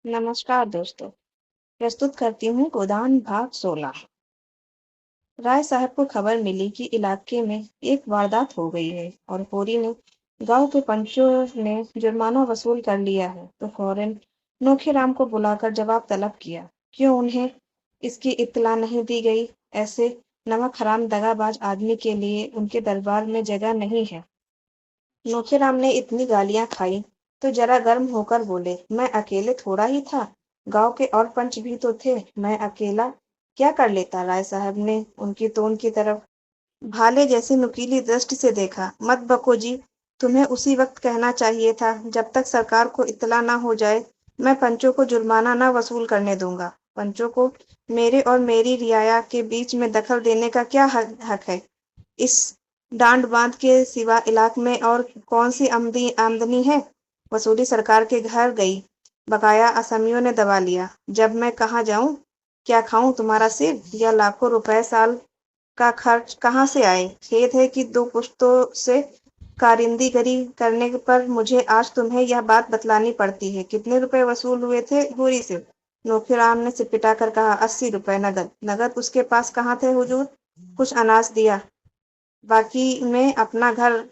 नमस्कार दोस्तों। प्रस्तुत करती हूँ गोदान भाग 16। राय साहब को खबर मिली कि इलाके में एक वारदात हो गई है और होरी ने गांव के पंचों ने जुर्माना वसूल कर लिया है, तो फौरन नोखीराम को बुलाकर जवाब तलब किया। क्यों उन्हें इसकी इत्तला नहीं दी गई? ऐसे नमक हराम दगाबाज आदमी के लिए उनके दरबार में जगह नहीं है। नोखीराम ने इतनी गालियां खाई तो जरा गर्म होकर बोले, मैं अकेले थोड़ा ही था, गांव के और पंच भी तो थे, मैं अकेला क्या कर लेता? राय साहब ने उनकी टोन की तरफ भाले जैसी नुकीली दृष्टि से देखा। मत बको जी, तुम्हें उसी वक्त कहना चाहिए था, जब तक सरकार को इत्तला ना हो जाए मैं पंचों को जुर्माना ना वसूल करने दूंगा। पंचों को मेरे और मेरी रियाया के बीच में दखल देने का क्या हक है? इस डांड बांध के सिवा इलाके में और कौन सी आमदनी है? वसूली सरकार के घर गई, बकाया असमियों ने दबा लिया। जब मैं कहाँ जाऊं? क्या खाऊं तुम्हारा सिर? या लाखों रुपए साल का खर्च कहाँ से आए? खेद है कि दो पुश्तों से कारिंदीगरी करने पर मुझे आज तुम्हें यह बात बतलानी पड़ती है। कितने रुपए वसूल हुए थे होरी से? नौखीराम ने सिपटा कर कहा, 80 रुपए नगद। नगद उसके पास कहाँ थे हुजूर? कुछ अनाज दिया, बाकी में अपना घर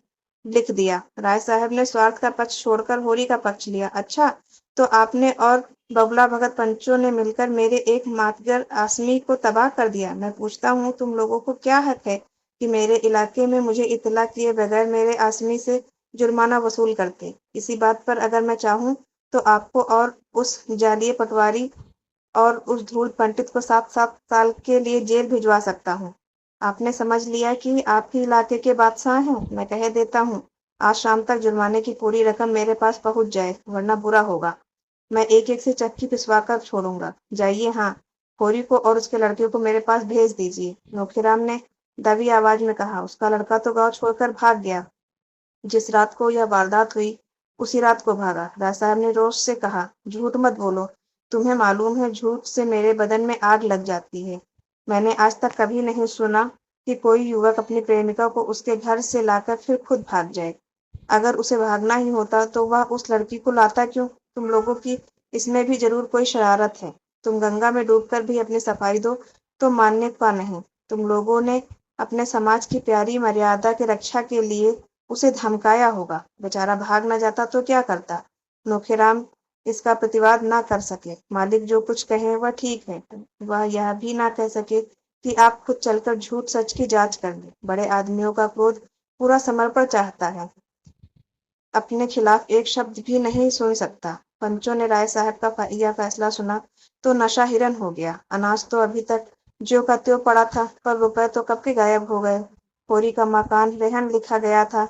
लिख दिया। राय साहब ने स्वार्थ का पक्ष छोड़कर होरी का पक्ष लिया। अच्छा, तो आपने और बगुला भगत पंचों ने मिलकर मेरे एक मातगर आसमी को तबाह कर दिया। मैं पूछता हूँ, तुम लोगों को क्या हक है कि मेरे इलाके में मुझे इत्तला किए बगैर मेरे आसमी से जुर्माना वसूल करते? इसी बात पर अगर मैं चाहूँ तो आपको और उस जालिये पटवारी और उस धूल पंडित को 7-7 साल के लिए जेल भिजवा सकता हूँ। आपने समझ लिया कि आप ही इलाके के बादशाह हैं? मैं कह देता हूँ, आज शाम तक जुर्माने की पूरी रकम मेरे पास पहुंच जाए, वरना बुरा होगा। मैं एक एक से चक्की पिसवा कर छोड़ूंगा। जाइए, हाँ, होरी को और उसके लड़के को मेरे पास भेज दीजिए। नौखीराम ने दबी आवाज में कहा। उसका लड़का तो गांव छोड़कर भाग गया। जिस रात को यह वारदात हुई उसी रात को भागा। राय साहब ने रोष से कहा, झूठ मत बोलो। तुम्हें मालूम है झूठ से मेरे बदन में आग लग जाती है। मैंने आज तक कभी नहीं सुना कि कोई युवक अपनी प्रेमिका को उसके घर से लाकर फिर खुद भाग जाए। अगर उसे भागना ही होता तो वह उस लड़की को लाता क्यों? तुम लोगों की इसमें भी जरूर कोई शरारत है। तुम गंगा में डूबकर भी अपनी सफाई दो तो मानने का नहीं। तुम लोगों ने अपने समाज की प्यारी मर्यादा की रक्षा के लिए उसे धमकाया होगा। बेचारा भाग न जाता तो क्या करता? नोखीराम इसका प्रतिवाद ना कर सके। मालिक जो कुछ कहे वह ठीक है। वह यह भी ना कह सके कि आप खुद चलकर झूठ सच की जांच कर ले। बड़े आदमियों का क्रोध पूरा समर्पण चाहता है, अपने खिलाफ एक शब्द भी नहीं सुन सकता। पंचों ने राय साहब का यह फैसला सुना तो नशा हिरन हो गया। अनाज तो अभी तक ज्यों का त्यों पड़ा था, पर रुपए तो कब के गायब हो गए। होरी का मकान रेहन लिखा गया था,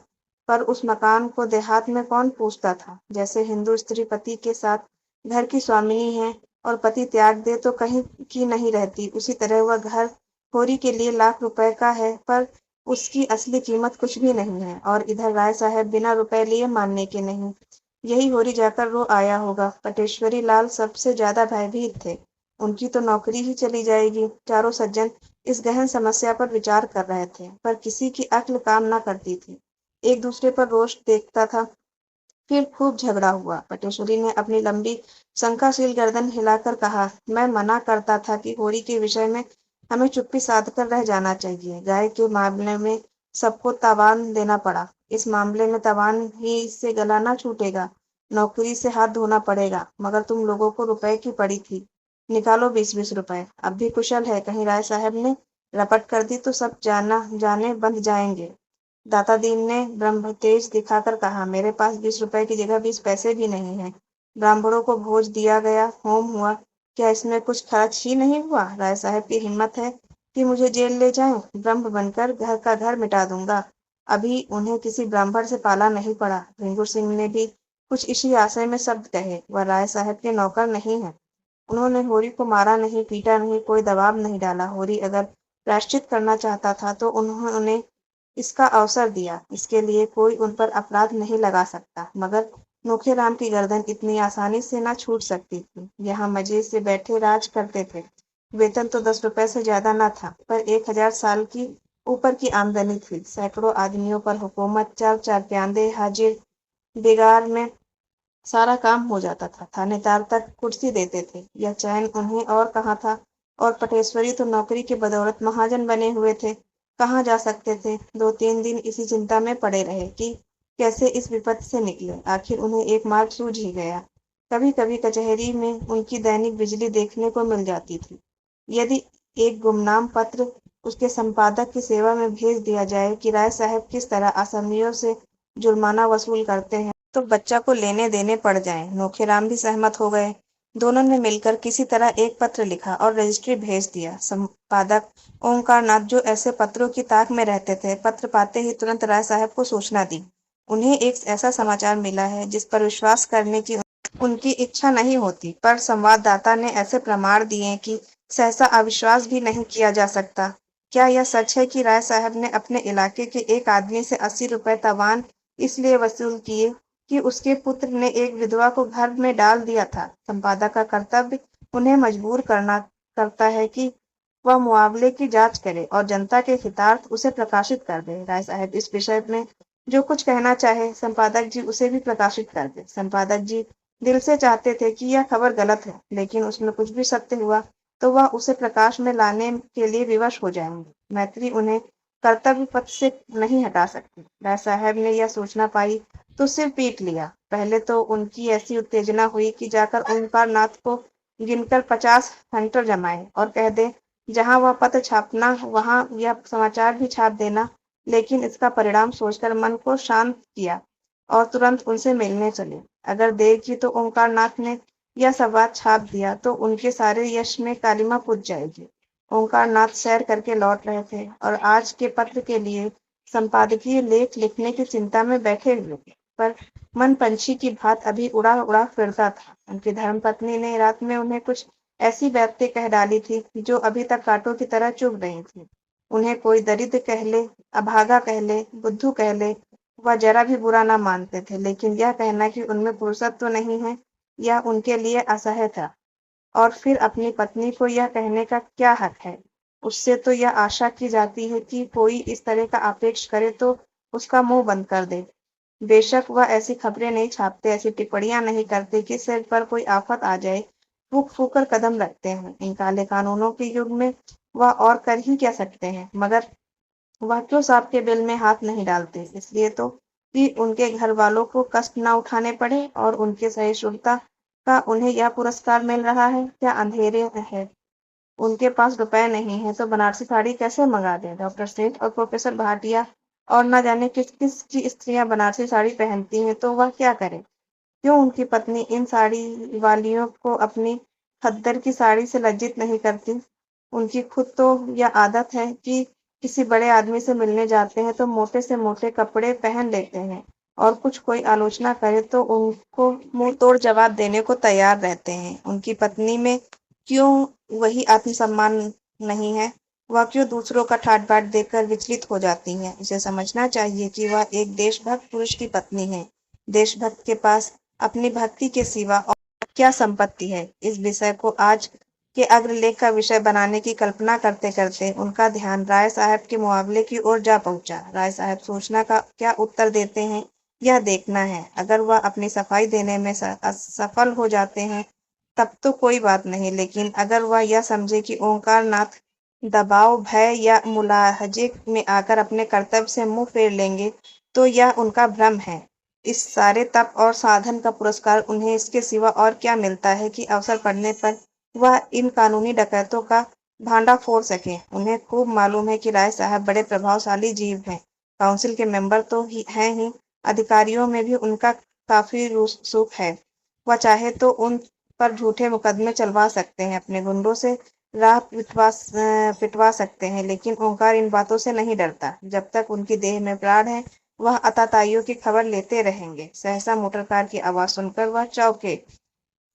पर उस मकान को देहात में कौन पूछता था? जैसे हिंदू स्त्री पति के साथ घर की स्वामिनी है और पति त्याग दे तो कहीं की नहीं रहती, उसी तरह वह घर होरी के लिए लाख रुपए का है, पर उसकी असली कीमत कुछ भी नहीं है। और इधर राय साहब बिना रुपए लिए मानने के नहीं। यही होरी जाकर रो आया होगा। पटेश्वरी लाल सबसे ज्यादा भयभीत थे। उनकी तो नौकरी ही चली जाएगी। चारों सज्जन इस गहन समस्या पर विचार कर रहे थे, पर किसी की अक्ल काम न करती थी। एक दूसरे पर रोष देखता था। फिर खूब झगड़ा हुआ। पटेश्वरी ने अपनी लंबी शंकाशील गर्दन हिलाकर कहा, मैं मना करता था कि होरी के विषय में हमें चुप्पी साध कर रह जाना चाहिए। गाय के मामले में सबको तावान देना पड़ा। इस मामले में तावान ही से गला ना छूटेगा, नौकरी से हाथ धोना पड़ेगा। मगर तुम लोगों को रुपए की पड़ी थी, निकालो 20-20 रुपए। अब भी कुशल है, कहीं राय साहब ने रपट कर दी तो सब जाना जाने बंध जाएंगे। दाता दीन ने ब्रह्मतेज दिखाकर कहा, मेरे पास 20 रुपए की जगह 20 पैसे भी नहीं है। ब्राह्मणों को भोज दिया गया, होम हुआ, क्या इसमें कुछ खर्च ही नहीं हुआ? राय साहब की हिम्मत है कि मुझे जेल ले जाएं, ब्रह्म बनकर घर का घर मिटा दूंगा। अभी उन्हें किसी ब्राह्मण से पाला नहीं पड़ा। रिंगू सिंह ने भी कुछ इसी आशय में शब्द कहे। वह राय साहब के नौकर नहीं है। उन्होंने होरी को मारा नहीं, पीटा नहीं, कोई दबाव नहीं डाला। होरी अगर प्रायश्चित करना चाहता था तो उन्होंने इसका अवसर दिया। इसके लिए कोई उन पर अपराध नहीं लगा सकता। मगर नोखेराम की गर्दन इतनी आसानी से ना छूट सकती थी। यहाँ मजे से बैठे राज करते थे। वेतन तो 10 रुपए से ज्यादा न था, पर 1000 साल की ऊपर की आमदनी थी। सैकड़ों आदमियों पर हुकूमत, चार चार प्यादे हाजिर बिगार में सारा काम हो जाता था। थानेदार तक कुर्सी देते थे। यह चैन उन्हें और कहाँ था। और पटेश्वरी तो नौकरी की बदौलत महाजन बने हुए थे। कहाँ जा सकते थे। 2-3 दिन इसी चिंता में पड़े रहे कि कैसे इस विपत्ति से निकले। आखिर उन्हें एक मार्ग सूझ ही गया। कभी कभी कचहरी में उनकी दैनिक बिजली देखने को मिल जाती थी। यदि एक गुमनाम पत्र उसके संपादक की सेवा में भेज दिया जाए कि राय साहब किस तरह आसामियों से जुर्माना वसूल करते हैं, तो बच्चा को लेने देने पड़ जाएं। नोखेराम भी सहमत हो गए। दोनों ने मिलकर किसी तरह एक पत्र लिखा और रजिस्ट्री भेज दिया। संपादक ओंकारनाथ, जो ऐसे पत्रों की ताक में रहते थे, पत्र पाते ही तुरंत राय साहब को सूचना दी। उन्हें एक ऐसा समाचार मिला है जिस पर विश्वास करने की उनकी इच्छा नहीं होती, पर संवाददाता ने ऐसे प्रमाण दिए कि सहसा अविश्वास भी नहीं किया जा सकता। क्या यह सच है कि राय साहब ने अपने इलाके के एक आदमी से 80 रुपए तवान इसलिए वसूल किए कि उसके पुत्र ने एक विधवा को घर में डाल दिया था? संपादक का कर्तव्य उन्हें मजबूर करता है कि वह मुआवले की जांच करे और जनता के हितार्थ उसे प्रकाशित कर दे। राय साहब इस विषय में जो कुछ कहना चाहे, संपादक जी उसे भी प्रकाशित कर दे। संपादक जी दिल से चाहते थे कि यह खबर गलत है, लेकिन उसमें कुछ भी सत्य हुआ तो वह उसे प्रकाश में लाने के लिए विवश हो जाएंगे। मैत्री उन्हें कर्तव्य पथ से नहीं हटा सकती। राय साहब ने यह सूचना पाई तो सिर पीट लिया। पहले तो उनकी ऐसी उत्तेजना हुई कि जाकर ओंकार नाथ को गिनकर 50 हंटर जमाए और कह दे, जहां वह पत्र छापना वहां यह समाचार भी छाप देना। लेकिन इसका परिणाम सोचकर मन को शांत किया और तुरंत उनसे मिलने चले। अगर देर की तो ओंकार नाथ ने यह संवाद छाप दिया तो उनके सारे यश में कालिमा पुज जाएगी। ओंकार नाथ सैर करके लौट रहे थे और आज के पत्र के लिए संपादकीय लेख लिखने की चिंता में बैठे हुए थे, पर मन पंछी की भांति अभी उड़ा उड़ा फिरता था। उनकी धर्मपत्नी ने रात में उन्हें कुछ ऐसी बातें कह डाली थी जो अभी तक कांटों की तरह चुभ रही थी। उन्हें कोई दरिद्र कह ले, अभागा कह ले, बुद्धू कह ले, वह जरा भी बुरा ना मानते थे, लेकिन यह कहना कि उनमें फुर्सत तो नहीं है, यह उनके लिए असह्य था। और फिर अपनी पत्नी को यह कहने का क्या हक है? उससे तो यह आशा की जाती है कि कोई इस तरह का आपेक्ष करे तो उसका मुंह बंद कर दे। बेशक वह ऐसी खबरें नहीं छापते, ऐसी टिप्पणियां नहीं करते कि सिर पर कोई आफत आ जाए, फूक फूक कर कदम रखते हैं। इन काले कानूनों के युग में वह और कर ही क्या सकते हैं, मगर वह क्यों सांप के बिल में हाथ नहीं डालते? इसलिए तो कि उनके घर वालों को कष्ट न उठाने पड़े और उनके सहिष्णुता का उन्हें यह पुरस्कार मिल रहा है। क्या अंधेरे है? उनके पास रुपए नहीं है तो बनारसी साड़ी कैसे मंगा दें? डॉक्टर सेठ और प्रोफेसर भाटिया और न जाने किस किस की स्त्रियां बनारसी साड़ी पहनती हैं, तो वह क्या करे? क्यों उनकी पत्नी इन साड़ी वालियों को अपनी खद्दर की साड़ी से लज्जित नहीं करती? उनकी खुद तो यह आदत है कि किसी बड़े आदमी से मिलने जाते हैं तो मोटे से मोटे कपड़े पहन लेते हैं और कुछ कोई आलोचना करे तो उनको मुंह तोड़ जवाब देने को तैयार रहते हैं। उनकी पत्नी में क्यों वही आत्मसम्मान नहीं है? वह क्यों दूसरों का ठाट बाट देखकर विचलित हो जाती हैं? उसे समझना चाहिए कि वह एक देशभक्त पुरुष की पत्नी है। देशभक्त के पास अपनी भक्ति के सिवा और क्या संपत्ति है? इस विषय को आज के अग्रलेख का विषय बनाने की कल्पना करते करते उनका ध्यान राय साहब के मुआवले की ओर जा पहुंचा। राय साहब सूचना का क्या उत्तर देते हैं, यह देखना है। अगर वह अपनी सफाई देने में असफल हो जाते हैं तब तो कोई बात नहीं, लेकिन अगर वह यह समझे कि ओंकार नाथ दबाव, भय या मुलाहजे में आकर अपने कर्तव्य से मुंह फेर लेंगे, तो यह उनका भ्रम है। इस सारे तप और साधन का पुरस्कार उन्हें इसके सिवा और क्या मिलता है कि अवसर पड़ने पर वह इन कानूनी डकैतों का भांडा फोड़ सके। उन्हें खूब मालूम है कि राय साहब बड़े प्रभावशाली जीव हैं। काउंसिल के मेंबर तो हैं ही, अधिकारियों में भी उनका काफी रूख है। वह चाहे तो उन पर झूठे मुकदमे चलवा सकते हैं, अपने गुंडों से राह पिटवा सकते हैं, लेकिन ओंकार इन बातों से नहीं डरता। जब तक उनकी देह में प्राण है वह आतताइयों की खबर लेते रहेंगे। सहसा मोटर कार की आवाज सुनकर वह चौंके।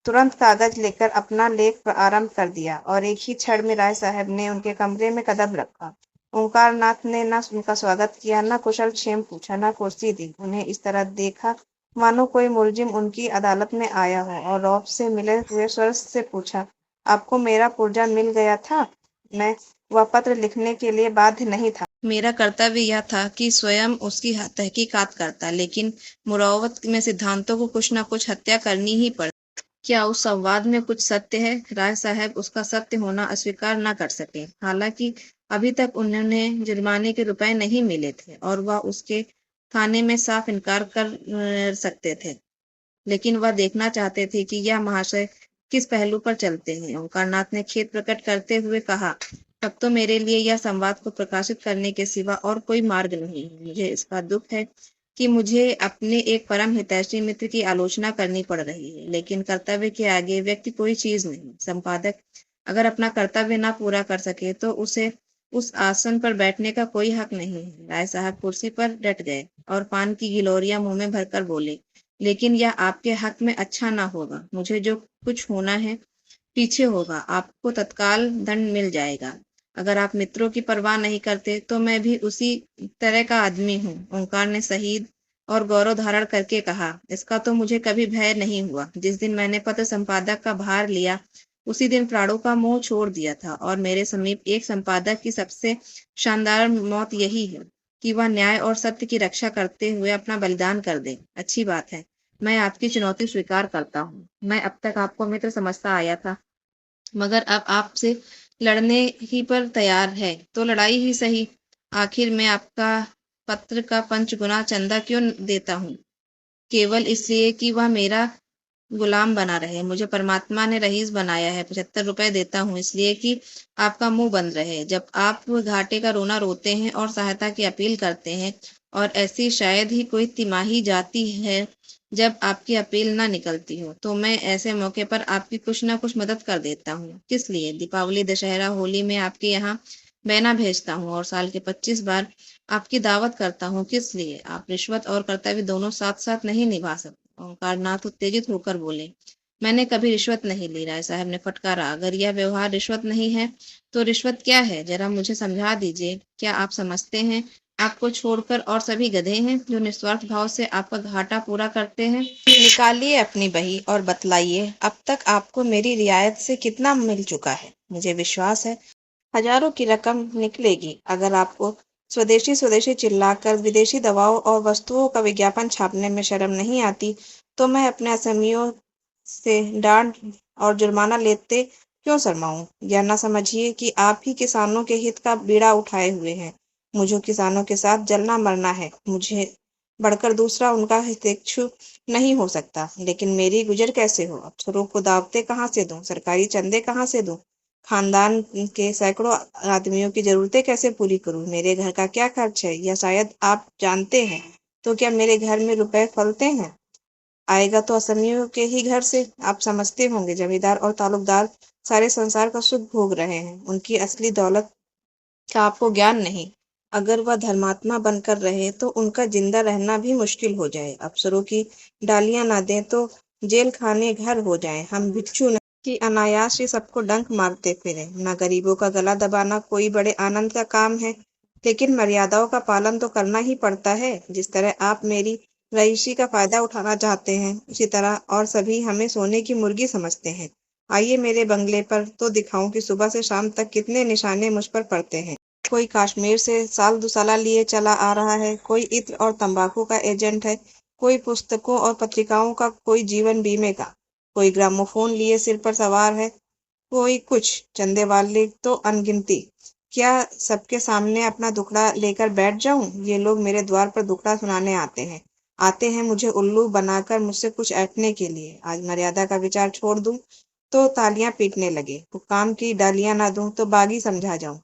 तुरंत कागज लेकर अपना लेख आरंभ कर दिया और एक ही क्षण में राय साहब ने उनके कमरे में कदम रखा। ओंकार नाथ ने न उनका स्वागत किया, न कुशल क्षेम पूछा, न कुर्सी दी। उन्हें इस तरह देखा मानो कोई मुलजिम उनकी अदालत में आया हो और रौब से मिले हुए स्वर से पूछा, आपको मेरा पुर्जा मिल गया था? मैं वह पत्र लिखने के लिए बाध्य नहीं था, मेरा कर्तव्य यह था कि स्वयं उसकी तहकीकात करता, लेकिन मुरावत में सिद्धांतों को कुछ न कुछ हत्या करनी ही पड़ती। क्या उस संवाद में कुछ सत्य है? राय साहब उसका सत्य होना अस्वीकार न कर सके। हालांकि अभी तक उन्होंने जुर्माने के रुपए नहीं मिले थे और वह उसके थाने में साफ इनकार कर सकते थे, लेकिन वह देखना चाहते थे कि यह महाशय किस पहलू पर चलते हैं। ओंकारनाथ ने खेद प्रकट करते हुए कहा, अब तो मेरे लिए यह संवाद को प्रकाशित करने के सिवा और कोई मार्ग नहीं है। मुझे इसका दुख है कि मुझे अपने एक परम हितैषी मित्र की आलोचना करनी पड़ रही है, लेकिन कर्तव्य के आगे व्यक्ति कोई चीज नहीं। संपादक अगर अपना कर्तव्य ना पूरा कर सके तो उसे उस आसन पर बैठने का कोई हक नहीं है। राय साहब कुर्सी पर डट गए और पान की गिलोरियां मुंह में भरकर बोले, लेकिन यह आपके हक में अच्छा ना होगा। मुझे जो कुछ होना है पीछे होगा, आपको तत्काल दंड मिल जाएगा। अगर आप मित्रों की परवाह नहीं करते तो मैं भी उसी तरह का आदमी हूँ। ओंकार ने शहीद और गौरव धारण करके कहा, इसका तो मुझे कभी भय नहीं हुआ। जिस दिन मैंने पत्र संपादक का भार लिया उसी दिन प्राणों का मोह छोड़ दिया था, और मेरे समीप एक संपादक की सबसे शानदार मौत यही है कि वह न्याय और सत्य की रक्षा करते हुए अपना बलिदान कर दे। अच्छी बात है, मैं आपकी चुनौती स्वीकार करता हूँ। मैं अब तक आपको मित्र समझता आया था, मगर अब आपसे लड़ने ही पर तैयार है तो लड़ाई ही सही। आखिर मैं आपका पत्र का 5 गुना चंदा क्यों देता हूँ? केवल इसलिए कि वह मेरा गुलाम बना रहे। मुझे परमात्मा ने रईस बनाया है। 75 रुपए देता हूँ इसलिए कि आपका मुंह बंद रहे। जब आप घाटे का रोना रोते हैं और सहायता की अपील करते हैं, और ऐसी शायद ही कोई तिमाही जाती है जब आपकी अपील ना निकलती हो, तो मैं ऐसे मौके पर आपकी कुछ ना कुछ मदद कर देता हूँ। किस लिए? दीपावली, दशहरा, होली में आपके यहाँ बैना भेजता हूँ और साल के 25 बार आपकी दावत करता हूँ। किस लिए? आप रिश्वत और कर्तव्य दोनों साथ साथ नहीं निभा सकते। ओंकारनाथ उत्तेजित होकर बोले, मैंने कभी रिश्वत नहीं ली। राय साहब ने फटकारा, अगर यह व्यवहार रिश्वत नहीं है तो रिश्वत क्या है? जरा मुझे समझा दीजिए। क्या आप समझते हैं आपको छोड़कर और सभी गधे हैं जो निस्वार्थ भाव से आपका घाटा पूरा करते हैं? निकालिए अपनी बही और बतलाइए, अब तक आपको मेरी रियायत से कितना मिल चुका है? मुझे विश्वास है हजारों की रकम निकलेगी। अगर आपको स्वदेशी स्वदेशी चिल्लाकर विदेशी दवाओं और वस्तुओं का विज्ञापन छापने में शर्म नहीं आती, तो मैं अपने असमियों से डांट और जुर्माना लेते क्यों शर्माऊं? या ना समझिए कि आप ही किसानों के हित का बीड़ा उठाए हुए हैं। मुझे किसानों के साथ जलना मरना है। मुझे बढ़कर दूसरा उनका हितैषी नहीं हो सकता। लेकिन मेरी गुजर कैसे हो? अफसरों को दावतें कहाँ से दूं? सरकारी चंदे कहाँ से दूं? खानदान के सैकड़ों आदमियों की जरूरतें कैसे पूरी करूं? मेरे घर का क्या खर्च है या शायद आप जानते हैं तो क्या मेरे घर में रुपए फलते हैं? आएगा तो असमियों के ही घर से। आप समझते होंगे जमींदार और तालुकदार सारे संसार का सुख भोग रहे हैं, उनकी असली दौलत का आपको ज्ञान नहीं। अगर वह धर्मात्मा बनकर रहे तो उनका जिंदा रहना भी मुश्किल हो जाए। अफसरों की डालियां ना दें तो जेल खाने घर हो जाएं। हम भिक्षु नहीं कि अनायास ही सबको डंक मारते फिरे। न गरीबों का गला दबाना कोई बड़े आनंद का काम है, लेकिन मर्यादाओं का पालन तो करना ही पड़ता है। जिस तरह आप मेरी रईसी का फायदा उठाना चाहते हैं, उसी तरह और सभी हमें सोने की मुर्गी समझते हैं। आइए मेरे बंगले पर तो दिखाऊं कि सुबह से शाम तक कितने निशाने मुझ पर पड़ते हैं। कोई कश्मीर से साल दुसाला लिए चला आ रहा है, कोई इत्र और तंबाकू का एजेंट है, कोई पुस्तकों और पत्रिकाओं का, कोई जीवन बीमे का, कोई ग्रामोफोन लिए सिर पर सवार है, कोई कुछ। चंदे वाले तो अनगिनती। क्या सबके सामने अपना दुखड़ा लेकर बैठ जाऊं? ये लोग मेरे द्वार पर दुखड़ा सुनाने आते हैं मुझे उल्लू बनाकर, मुझसे कुछ ऐंठने के लिए। आज मर्यादा का विचार छोड़ दूं तो तालियां पीटने लगे, हुक्काम की डालियां ना दूं तो बागी समझा जाऊं,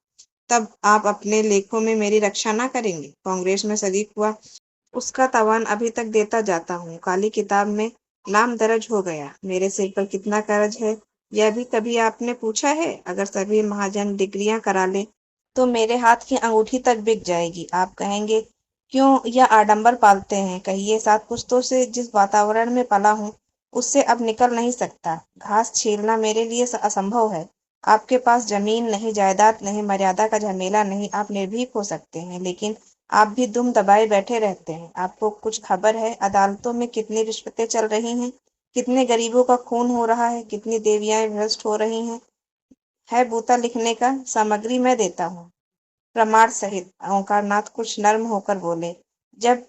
तब आप अपने लेखों में मेरी रक्षा ना करेंगे। कांग्रेस में शरीक हुआ उसका तावान अभी तक देता जाता हूँ। काली किताब में नाम दर्ज हो गया। मेरे सिर पर कितना कर्ज है यह भी कभी आपने पूछा है? अगर सभी महाजन डिग्रियां करा ले तो मेरे हाथ की अंगूठी तक बिक जाएगी। आप कहेंगे क्यों यह आडंबर पालते हैं? कहिए, 7 पुश्तों से जिस वातावरण में पला हूँ उससे अब निकल नहीं सकता। घास छीलना मेरे लिए असंभव है। आपके पास जमीन नहीं, जायदाद नहीं, मर्यादा का झमेला नहीं, आप निर्भीक हो सकते हैं, लेकिन आप भी दुम दबाए बैठे रहते हैं। आपको कुछ खबर है अदालतों में कितनी रिश्वतें चल रही हैं, कितने गरीबों का खून हो रहा है, कितनी देवियां भ्रष्ट हो रही हैं? है बूता लिखने का? सामग्री मैं देता हूँ। प्रमाण सहित। ओंकारनाथ कुछ नर्म होकर बोले, जब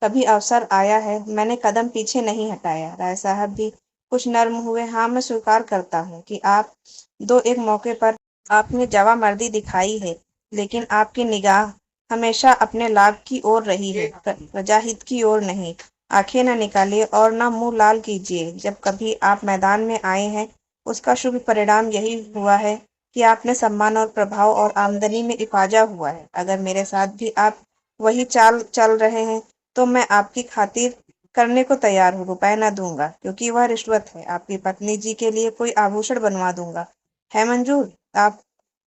कभी अवसर आया है मैंने कदम पीछे नहीं हटाया। राय साहब भी कुछ नर्म हुए। हाँ, मैं स्वीकार करता हूँ कि आप दो एक मौके पर आपने जवामर्दी दिखाई है, लेकिन आपकी निगाह हमेशा अपने लाभ की ओर रही है, प्रजाहित की ओर नहीं। आंखें न निकालिए और न मुंह लाल कीजिए। जब कभी आप मैदान में आए हैं, उसका शुभ परिणाम यही हुआ है कि आपने सम्मान और प्रभाव और आमदनी में इफाजा हुआ है। अगर मेरे साथ भी आप वही चाल चल रहे हैं, तो मैं आपकी खातिर करने को तैयार हूँ। रुपए ना दूंगा क्योंकि वह रिश्वत है। आपकी पत्नी जी के लिए कोई आभूषण बनवा दूंगा। है मंजूर? आप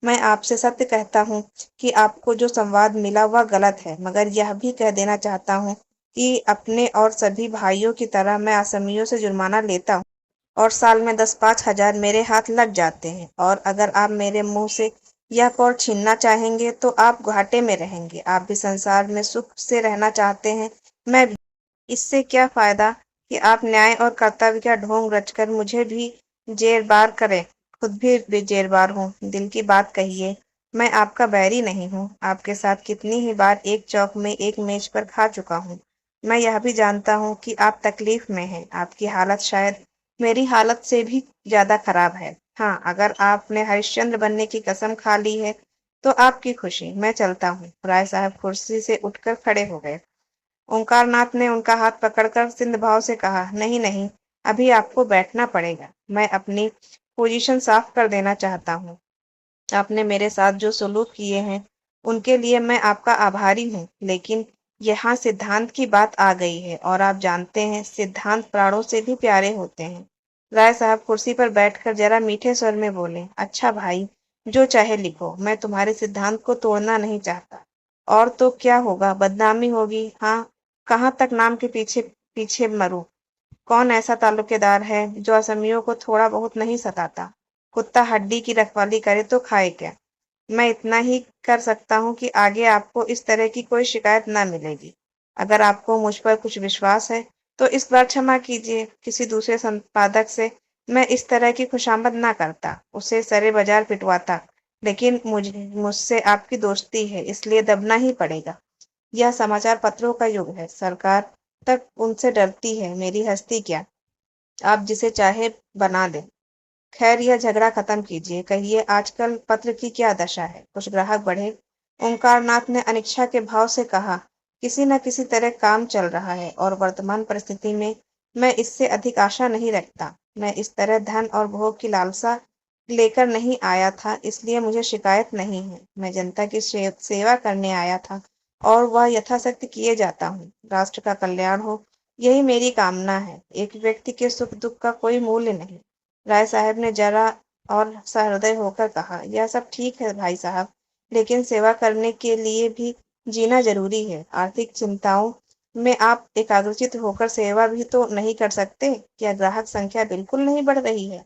मैं आपसे सत्य कहता हूँ कि आपको जो संवाद मिला वह गलत है, मगर यह भी कह देना चाहता हूँ कि अपने और सभी भाइयों की तरह मैं असमियों से जुर्माना लेता हूँ और साल में 10-5 हजार मेरे हाथ लग जाते हैं। और अगर आप मेरे मुंह से यह कौर छीनना चाहेंगे तो आप घाटे में रहेंगे। आप भी संसार में सुख से रहना चाहते हैं, मैं भी। इससे क्या फायदा कि आप न्याय और कर्तव्य का ढोंग रचकर मुझे भी जेरबार करें, खुद भी जेरबार हूँ। दिल की बात कहिए, मैं आपका बैरी नहीं हूँ। आपके साथ कितनी ही बार एक चौक में एक मेज पर खा चुका हूँ। मैं यह भी जानता हूँ कि आप तकलीफ में हैं। आपकी हालत शायद मेरी हालत से भी ज्यादा खराब है। हाँ, अगर आपने हरिश्चंद्र बनने की कसम खा ली है तो आपकी खुशी। मैं चलता हूँ। राय साहब कुर्सी से उठकर खड़े हो गए। ओंकारनाथ ने उनका हाथ पकड़कर सिंध भाव से कहा, नहीं नहीं, अभी आपको बैठना पड़ेगा। मैं अपनी पोजीशन साफ कर देना चाहता हूँ। आपने मेरे साथ जो सलूक किए हैं उनके लिए मैं आपका आभारी हूँ, लेकिन यहाँ सिद्धांत की बात आ गई है और आप जानते हैं सिद्धांत प्राणों से भी प्यारे होते हैं। राय साहब कुर्सी पर बैठकर जरा मीठे स्वर में बोले, अच्छा भाई, जो चाहे लिखो, मैं तुम्हारे सिद्धांत को तोड़ना नहीं चाहता। और तो क्या होगा, बदनामी होगी। हाँ, कहाँ तक नाम के पीछे पीछे मरूं। कौन ऐसा ताल्लुकेदार है जो असमियों को थोड़ा बहुत नहीं सताता। कुत्ता हड्डी की रखवाली करे तो खाए क्या। मैं इतना ही कर सकता हूँ कि आगे आपको इस तरह की कोई शिकायत ना मिलेगी। अगर आपको मुझ पर कुछ विश्वास है तो इस बार क्षमा कीजिए। किसी दूसरे संपादक से मैं इस तरह की खुशामद ना करता, उसे सरे बाजार पिटवाता, लेकिन मुझसे आपकी दोस्ती है, इसलिए दबना ही पड़ेगा। यह समाचार पत्रों का युग है। सरकार तक उनसे डरती है, मेरी हस्ती क्या। आप जिसे चाहे बना दें। खैर, यह झगड़ा खत्म कीजिए। कहिए आजकल पत्र की क्या दशा है, कुछ ग्राहक बढ़े? ओंकारनाथ ने अनिच्छा के भाव से कहा, किसी न किसी तरह काम चल रहा है और वर्तमान परिस्थिति में मैं इससे अधिक आशा नहीं रखता। मैं इस तरह धन और भोग की लालसा लेकर नहीं आया था, इसलिए मुझे शिकायत नहीं है। मैं जनता की सेवा करने आया था और वह यथाशक्ति किए जाता हूँ। राष्ट्र का कल्याण हो, यही मेरी कामना है। एक व्यक्ति के सुख दुख का कोई मूल्य नहीं। राय साहब ने जरा और सहृदय होकर कहा, यह सब ठीक है भाई साहब, लेकिन सेवा करने के लिए भी जीना जरूरी है। आर्थिक चिंताओं में आप एकाग्रचित होकर सेवा भी तो नहीं कर सकते। क्या ग्राहक संख्या बिल्कुल नहीं बढ़ रही है?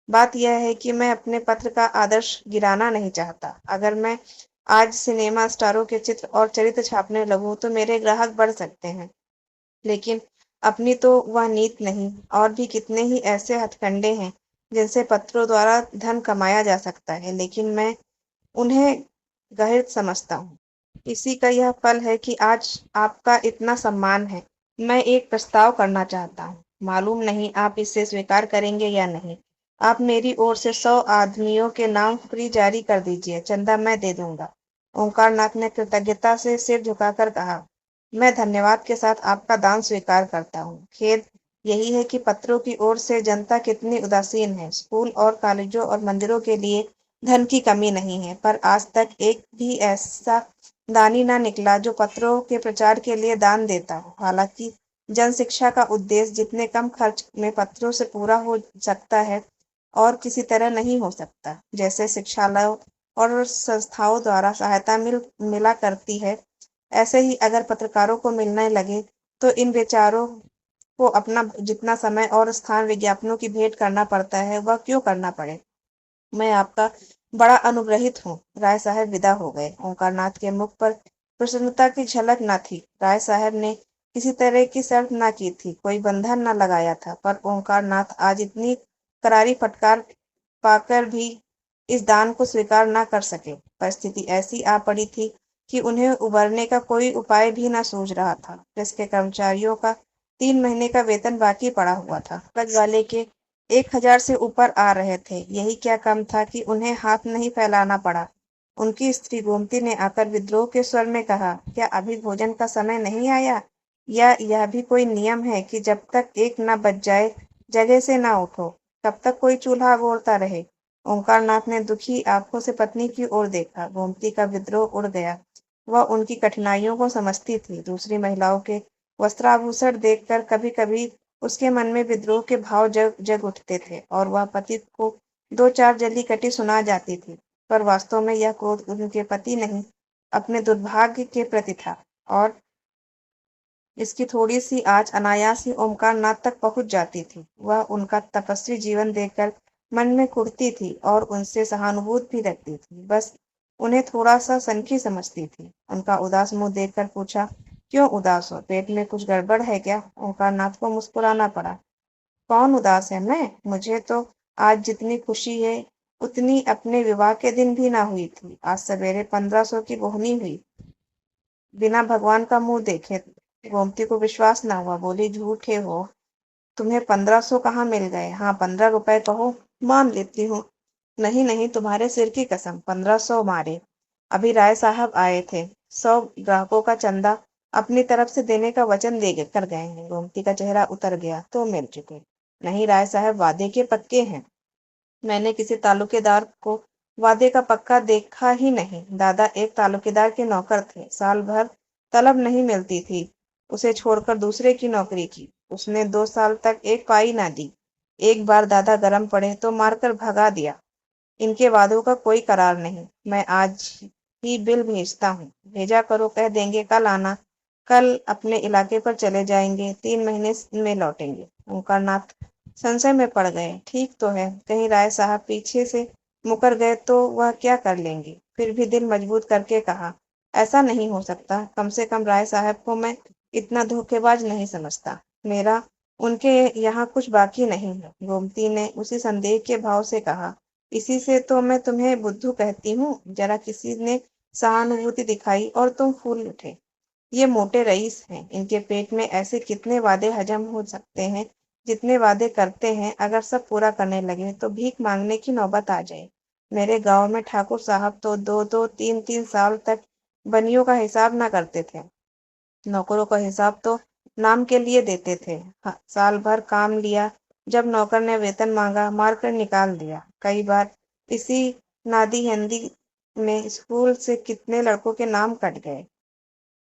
बात यह है कि मैं अपने पत्र का आदर्श गिराना नहीं चाहता। अगर मैं आज सिनेमा स्टारों के चित्र और चरित्र छापने लगूं तो मेरे ग्राहक बढ़ सकते हैं, लेकिन अपनी तो वह नीत नहीं। और भी कितने ही ऐसे हथकंडे हैं जिनसे पत्रों द्वारा धन कमाया जा सकता है, लेकिन मैं उन्हें गैर समझता हूँ। इसी का यह फल है कि आज आपका इतना सम्मान है। मैं एक प्रस्ताव करना चाहता हूँ, मालूम नहीं आप इसे स्वीकार करेंगे या नहीं। आप मेरी ओर से 100 आदमियों के नाम फ्री जारी कर दीजिए, चंदा मैं दे दूंगा। ओंकारनाथ ने कृतज्ञता से सिर झुकाकर कहा, मैं धन्यवाद के साथ आपका दान स्वीकार करता हूँ। खेद यही है कि पत्रों की ओर से जनता कितनी उदासीन है। स्कूल और कॉलेजों और मंदिरों के लिए धन की कमी नहीं है, पर आज तक एक भी ऐसा दानी ना निकला जो पत्रों के प्रचार के लिए दान देता हो। हालांकि जन शिक्षा का उद्देश्य जितने कम खर्च में पत्रों से पूरा हो सकता है और किसी तरह नहीं हो सकता। जैसे शिक्षालयों और संस्थाओं द्वारा सहायता मिला करती है, ऐसे ही अगर पत्रकारों को मिलने लगे तो इन बेचारों को अपना जितना समय और स्थान विज्ञापनों की भेंट करना पड़ता है वह क्यों करना पड़े। मैं आपका बड़ा अनुग्रहित हूँ। राय साहब विदा हो गए। ओंकारनाथ के मुख पर प्रसन्नता की झलक न थी। राय साहब ने किसी तरह की शर्त न की थी, कोई बंधन न लगाया था, पर ओंकारनाथ आज इतनी करारी फटकार पाकर भी इस दान को स्वीकार न कर सके। परिस्थिति ऐसी आ पड़ी थी कि उन्हें उबरने का कोई उपाय भी ना सूझ रहा था। प्रेस के कर्मचारियों का 3 महीने का वेतन बाकी पड़ा हुआ था। कागज वाले के 1,000 से ऊपर आ रहे थे। यही क्या कम था कि उन्हें हाथ नहीं फैलाना पड़ा। उनकी स्त्री गोमती ने आकर विद्रोह के स्वर में कहा, क्या अभी भोजन का समय नहीं आया? या यह भी कोई नियम है कि जब तक 1 न बज जाए जगह से ना उठो, तब तक कोई चूल्हा अगोरता रहे? ओंकारनाथ ने दुखी आंखों से पत्नी की ओर देखा। गोमती का विद्रोह उड़ गया। वह उनकी कठिनाइयों को समझती थी। दूसरी महिलाओं के वस्त्राभूषण देखकर कभी कभी उसके मन में विद्रोह के भाव जग जग उठते थे और वह पति को 2-4 जली कटी सुना जाती थी। पर वास्तव में यह क्रोध उनके पति नहीं, अपने दुर्भाग्य के प्रति था। और इसकी थोड़ी सी आँच अनायास ही ओमकारनाथ तक पहुंच जाती थी। वह उनका तपस्वी जीवन देखकर मन में कुढ़ती थी और उनसे सहानुभूति भी रखती थी। बस उन्हें थोड़ा सा सनकी समझती थी। उनका उदास मुंह देखकर पूछा, क्यों उदास हो? पेट में कुछ गड़बड़ है क्या? ओमकारनाथ को मुस्कुराना पड़ा। कौन उदास है? मैं? मुझे तो आज जितनी खुशी है उतनी अपने विवाह के दिन भी ना हुई थी। आज सवेरे 1500 की बोहनी हुई, बिना भगवान का मुंह देखे। गोमती को विश्वास ना हुआ, बोली, झूठे हो, तुम्हें 1500 कहाँ मिल गए? हाँ, 15 रुपए कहो, मान लेती हूँ। नहीं नहीं, तुम्हारे सिर की कसम, 1500 मारे। अभी राय साहब आए थे, 100 ग्राहकों का चंदा अपनी तरफ से देने का वचन दे कर गए हैं। गोमती का चेहरा उतर गया। तो मिल चुके? नहीं, राय साहब वादे के पक्के हैं। मैंने किसी तालुकेदार को वादे का पक्का देखा ही नहीं। दादा एक तालुकेदार के नौकर थे। साल भर तलब नहीं मिलती थी। उसे छोड़कर दूसरे की नौकरी की। उसने 2 साल तक एक पाई ना दी। एक बार दादा गरम पड़े तो मारकर भगा दिया। इनके वादों का कोई करार नहीं। मैं आज ही बिल भेजता हूँ। भेजा करो, कह देंगे कल आना। कल अपने इलाके पर चले जाएंगे, 3 महीने में लौटेंगे। ओंकारनाथ संशय में पड़ गए। ठीक तो है, कहीं राय साहब पीछे से मुकर गए तो वह क्या कर लेंगे? फिर भी दिल मजबूत करके कहा, ऐसा नहीं हो सकता। कम से कम राय साहब को मैं इतना धोखेबाज नहीं समझता। मेरा उनके यहाँ कुछ बाकी नहीं है। गोमती ने उसी संदेह के भाव से कहा, इसी से तो मैं तुम्हें बुद्धू कहती हूँ। जरा किसी ने सहानुभूति दिखाई और तुम फूल उठे। ये मोटे रईस हैं। इनके पेट में ऐसे कितने वादे हजम हो सकते हैं जितने वादे करते हैं। अगर सब पूरा करने लगे तो भीख मांगने की नौबत आ जाए। मेरे गांव में ठाकुर साहब तो 2-2, 3-3 साल तक बनियों का हिसाब ना करते थे। नौकरों का हिसाब तो नाम के लिए देते थे। साल भर काम लिया, जब नौकर ने वेतन मांगा, मारकर निकाल दिया। कई बार इसी नादी हंदी में स्कूल से कितने लड़कों के नाम कट गए।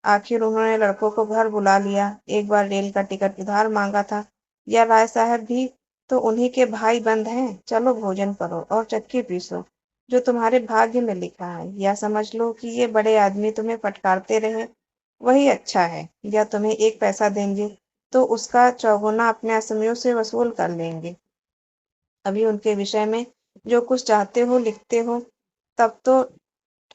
आखिर उन्होंने लड़कों को घर बुला लिया। एक बार रेल का टिकट उधार मांगा था। या राय साहब भी तो उन्हीं के भाई बंद हैं। चलो भोजन करो और चक्की पीसो, जो तुम्हारे भाग्य में लिखा है। या समझ लो कि ये बड़े आदमी तुम्हें फटकारते रहे, वही अच्छा है। या तुम्हें 1 पैसा देंगे तो उसका चौगुना अपने असमियों से वसूल कर लेंगे। अभी उनके विषय में जो कुछ चाहते हो लिखते हो, तब तो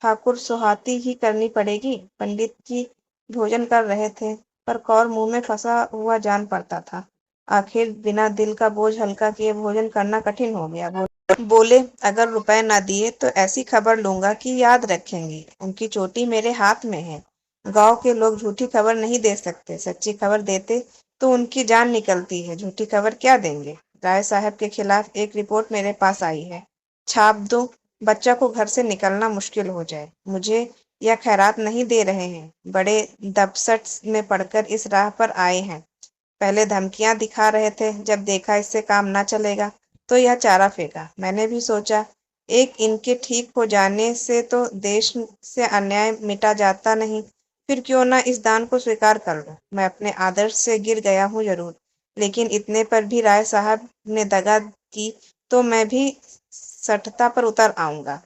ठाकुर सुहाती ही करनी पड़ेगी। पंडित जी भोजन कर रहे थे, पर कौर मुंह में फंसा हुआ जान पड़ता था। आखिर बिना दिल का बोझ हल्का किए भोजन करना कठिन हो गया। बोले, अगर रुपए ना दिए तो ऐसी खबर लूंगा कि याद रखेंगे। उनकी चोटी मेरे हाथ में है। गांव के लोग झूठी खबर नहीं दे सकते। सच्ची खबर देते तो उनकी जान निकलती है। झूठी खबर क्या देंगे? राय साहब के खिलाफ एक रिपोर्ट मेरे पास आई है, छाप दो। बच्चा को घर से निकलना मुश्किल हो जाए। मुझे यह खैरात नहीं दे रहे हैं, बड़े दबसट में पड़कर इस राह पर आए हैं। पहले धमकियां दिखा रहे थे, जब देखा इससे काम ना चलेगा तो यह चारा फेंका। मैंने भी सोचा, एक इनके ठीक हो जाने से तो देश से अन्याय मिटा जाता नहीं। फिर क्यों ना इस दान को स्वीकार कर लूं। मैं अपने आदर्श से गिर गया हूँ जरूर, लेकिन इतने पर भी राय साहब ने दगा की तो मैं भी सठता पर उतर आऊंगा।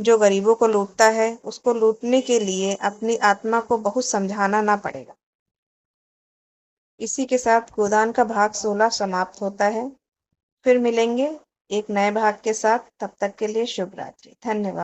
जो गरीबों को लूटता है, उसको लूटने के लिए अपनी आत्मा को बहुत समझाना ना पड़ेगा। इसी के साथ गोदान का भाग 16 समाप्त होता है। फिर मिलेंगे एक नए भाग के साथ। तब तक के लिए शुभ रात्रि। धन्यवाद।